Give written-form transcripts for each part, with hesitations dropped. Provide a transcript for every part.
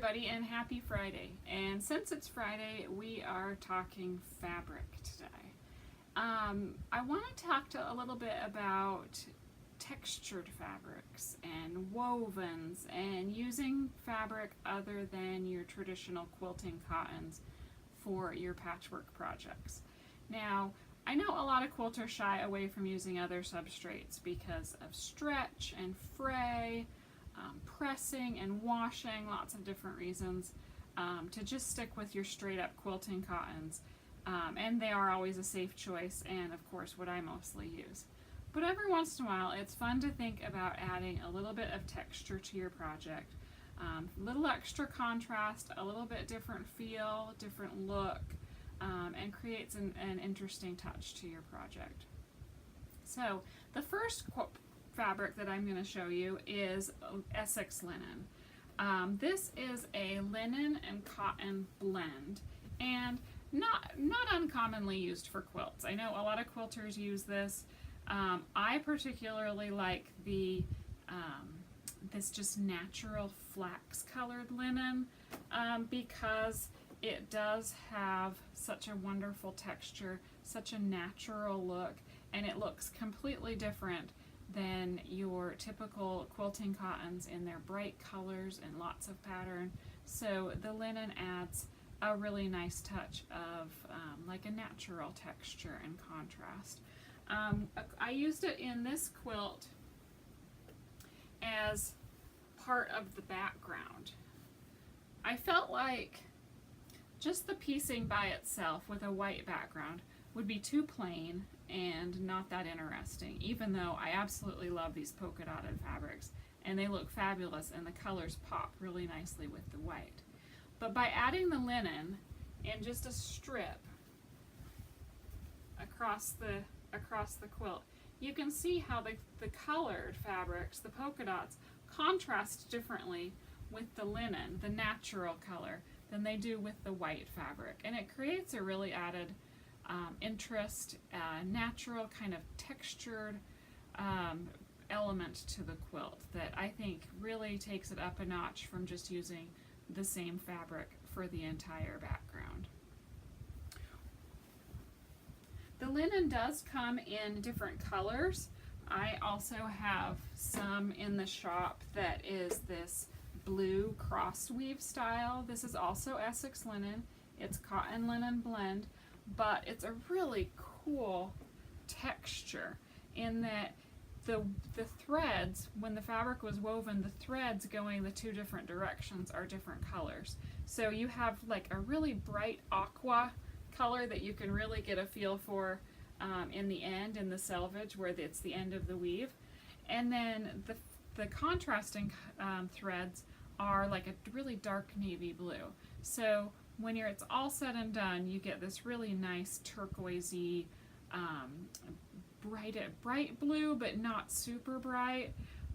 everybody, and happy Friday. And since it's Friday, we are talking fabric today. I want to talk a little bit about textured fabrics and wovens and using fabric other than your traditional quilting cottons for your patchwork projects. Now, I know a lot of quilters shy away from using other substrates because of stretch and fray, pressing and washing, lots of different reasons, to just stick with your straight up quilting cottons. And they are always a safe choice, and of course what I mostly use. But every once in a while it's fun to think about adding a little bit of texture to your project. A little extra contrast, a little bit different feel, different look, and creates an interesting touch to your project. So the first fabric that I'm going to show you is Essex linen. This is a linen and cotton blend, and not uncommonly used for quilts. I know a lot of quilters use this. I particularly like the this just natural flax colored linen because it does have such a wonderful texture, such a natural look, and it looks completely different than your typical quilting cottons in their bright colors and lots of pattern. So the linen adds a really nice touch of like a natural texture and contrast. I used it in this quilt as part of the background. I felt like just the piecing by itself with a white background would be too plain and not that interesting, even though I absolutely love these polka dotted fabrics and they look fabulous and the colors pop really nicely with the white. But by adding the linen in just a strip across the quilt, you can see how the colored fabrics, the polka dots, contrast differently with the linen, the natural color, than they do with the white fabric. And it creates a really added interest, natural kind of textured element to the quilt that I think really takes it up a notch from just using the same fabric for the entire background. The linen does come in different colors. I also have some in the shop that is this blue cross weave style. This is also Essex linen. It's cotton linen blend, but it's a really cool texture in that the threads, when the fabric was woven, the threads going the two different directions are different colors. So you have like a really bright aqua color that you can really get a feel for in the end, in the selvage, where it's the end of the weave. And then the contrasting threads are like a really dark navy blue. So when it's all said and done, you get this really nice turquoisey, bright blue, but not super bright.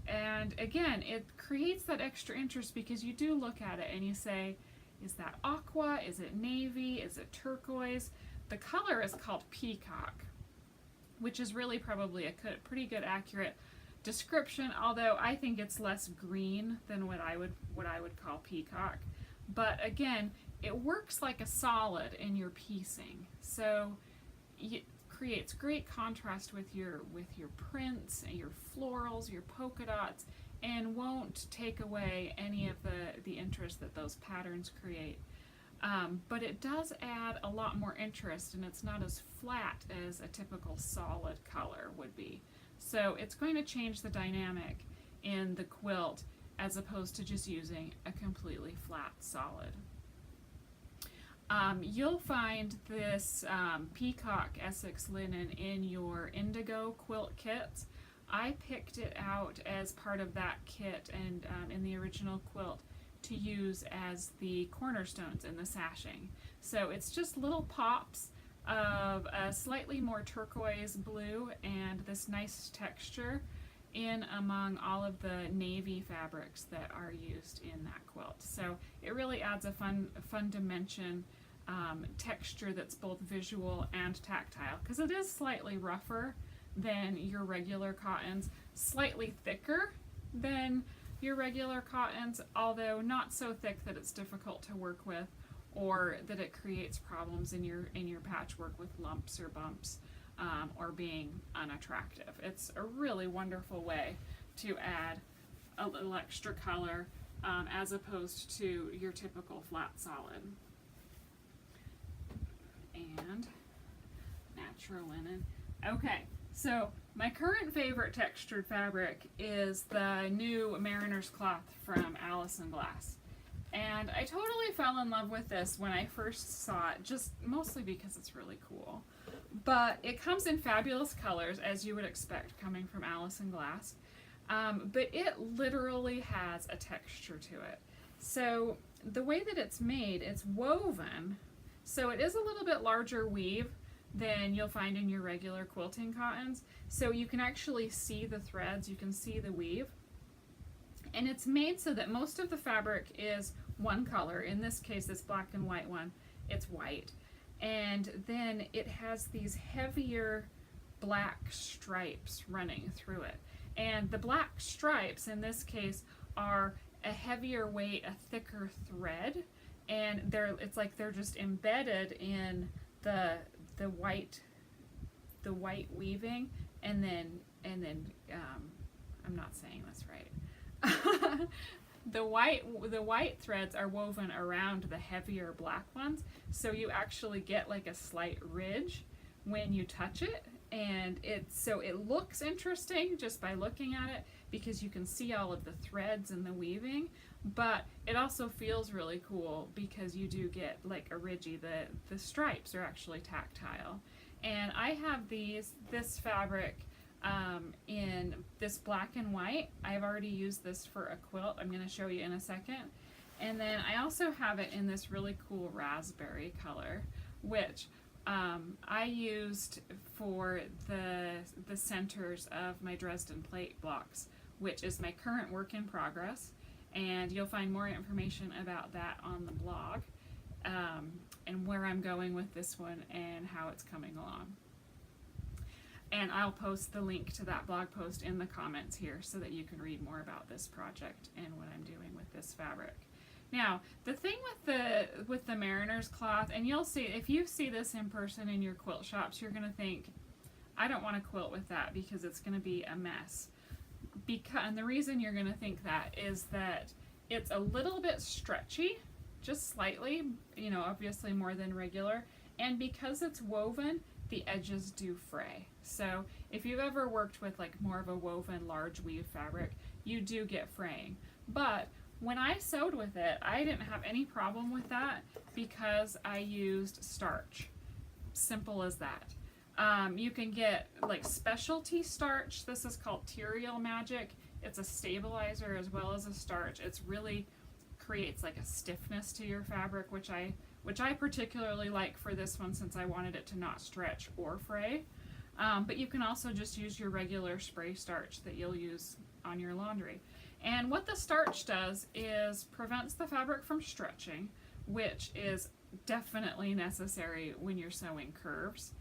And again, it creates that extra interest because you do look at it and you say, is that aqua? Is it navy? Is it turquoise? The color is called peacock, which is really probably a pretty good accurate description, although I think it's less green than what I would call peacock. But again, it works like a solid in your piecing, so it creates great contrast with your prints and your florals, your polka dots, and won't take away any of the interest that those patterns create. But it does add a lot more interest, and it's not as flat as a typical solid color would be. So it's going to change the dynamic in the quilt as opposed to just using a completely flat solid. You'll find this peacock Essex linen in your indigo quilt kits. I picked it out as part of that kit and in the original quilt to use as the cornerstones in the sashing. So it's just little pops of a slightly more turquoise blue and this nice texture in among all of the navy fabrics that are used in that quilt. So it really adds a fun dimension, texture that's both visual and tactile, because it is slightly rougher than your regular cottons, slightly thicker than your regular cottons, although not so thick that it's difficult to work with or that it creates problems in your patchwork with lumps or bumps, or being unattractive. It's a really wonderful way to add a little extra color, as opposed to your typical flat solid. And natural linen. Okay, so my current favorite textured fabric is the new Mariner's Cloth from Allison Glass. And I totally fell in love with this when I first saw it, just mostly because it's really cool. But it comes in fabulous colors, as you would expect coming from Allison Glass. But it literally has a texture to it. So the way that it's made, it's woven, so it is a little bit larger weave than you'll find in your regular quilting cottons. So you can actually see the threads, you can see the weave. And it's made so that most of the fabric is one color. In this case, this black and white one, it's white. And then it has these heavier black stripes running through it. And the black stripes in this case are a heavier weight, a thicker thread, and it's like they're just embedded in the white weaving, and then I'm not saying this right. The white threads are woven around the heavier black ones, so you actually get like a slight ridge when you touch it, and it looks interesting just by looking at it because you can see all of the threads and the weaving, but it also feels really cool because you do get like a ridgy, the stripes are actually tactile. And I have this fabric in this black and white. I've already used this for a quilt. I'm going to show you in a second. And then I also have it in this really cool raspberry color, which I used for the centers of my Dresden plate blocks, which is my current work in progress. And you'll find more information about that on the blog, and where I'm going with this one and how it's coming along. And I'll post the link to that blog post in the comments here so that you can read more about this project and what I'm doing with this fabric. Now, the thing with the Mariner's Cloth, and you'll see, if you see this in person in your quilt shops, you're going to think, I don't want to quilt with that because it's going to be a mess. And the reason you're going to think that is that it's a little bit stretchy, just slightly, obviously more than regular, and because it's woven, the edges do fray. So if you've ever worked with like more of a woven large weave fabric, you do get fraying. But when I sewed with it, I didn't have any problem with that because I used starch. Simple as that. You can get like specialty starch. This is called Terial Magic. It's a stabilizer as well as a starch. It's really creates like a stiffness to your fabric, which I particularly like for this one since I wanted it to not stretch or fray. But you can also just use your regular spray starch that you'll use on your laundry. And what the starch does is prevents the fabric from stretching, which is definitely necessary when you're sewing curves,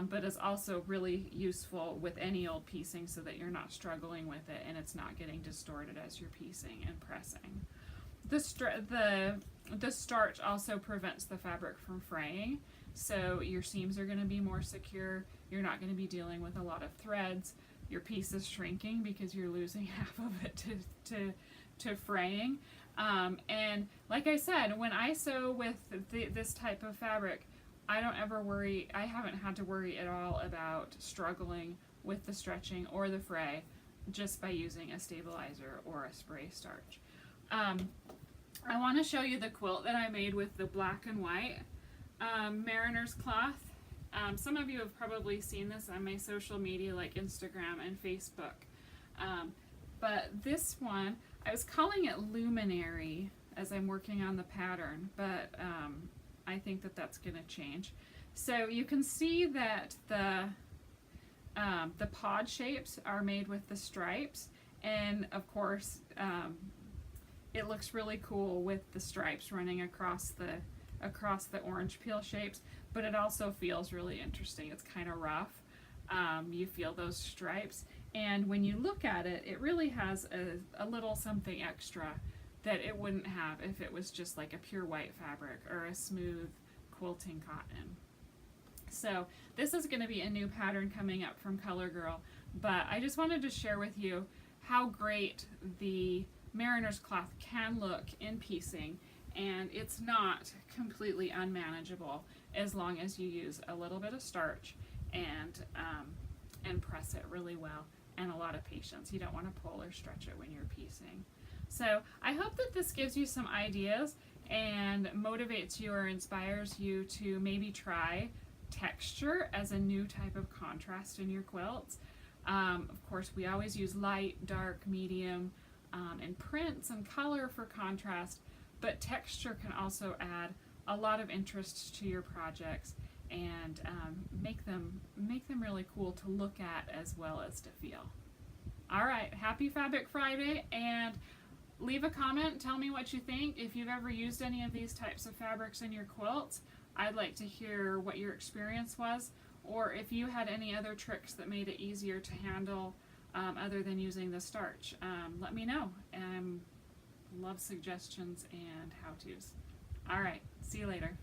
but is also really useful with any old piecing so that you're not struggling with it and it's not getting distorted as you're piecing and pressing. The starch also prevents the fabric from fraying, so your seams are going to be more secure. You're not going to be dealing with a lot of threads. Your piece is shrinking because you're losing half of it to fraying. And like I said, when I sew with this type of fabric, I haven't had to worry at all about struggling with the stretching or the fray just by using a stabilizer or a spray starch. I want to show you the quilt that I made with the black and white Mariner's Cloth. Some of you have probably seen this on my social media like Instagram and Facebook. But this one, I was calling it Luminary as I'm working on the pattern, but I think that that's going to change. So you can see that the pod shapes are made with the stripes, and of course it looks really cool with the stripes running across the orange peel shapes, but it also feels really interesting. It's kind of rough. You feel those stripes, And when you look at it, it really has a little something extra that it wouldn't have if it was just like a pure white fabric or a smooth quilting cotton. So this is going to be a new pattern coming up from Color Girl, but I just wanted to share with you how great the Mariner's cloth can look in piecing, and it's not completely unmanageable as long as you use a little bit of starch and press it really well, and a lot of patience. You don't want to pull or stretch it when you're piecing. So I hope that this gives you some ideas and motivates you or inspires you to maybe try texture as a new type of contrast in your quilts. Of course, we always use light, dark, medium, and prints and color for contrast, but texture can also add a lot of interest to your projects and make them really cool to look at as well as to feel. All right, happy Fabric Friday, and leave a comment, tell me what you think. If you've ever used any of these types of fabrics in your quilts, I'd like to hear what your experience was, or if you had any other tricks that made it easier to handle other than using the starch. Let me know. Love suggestions and how-tos. All right, see you later.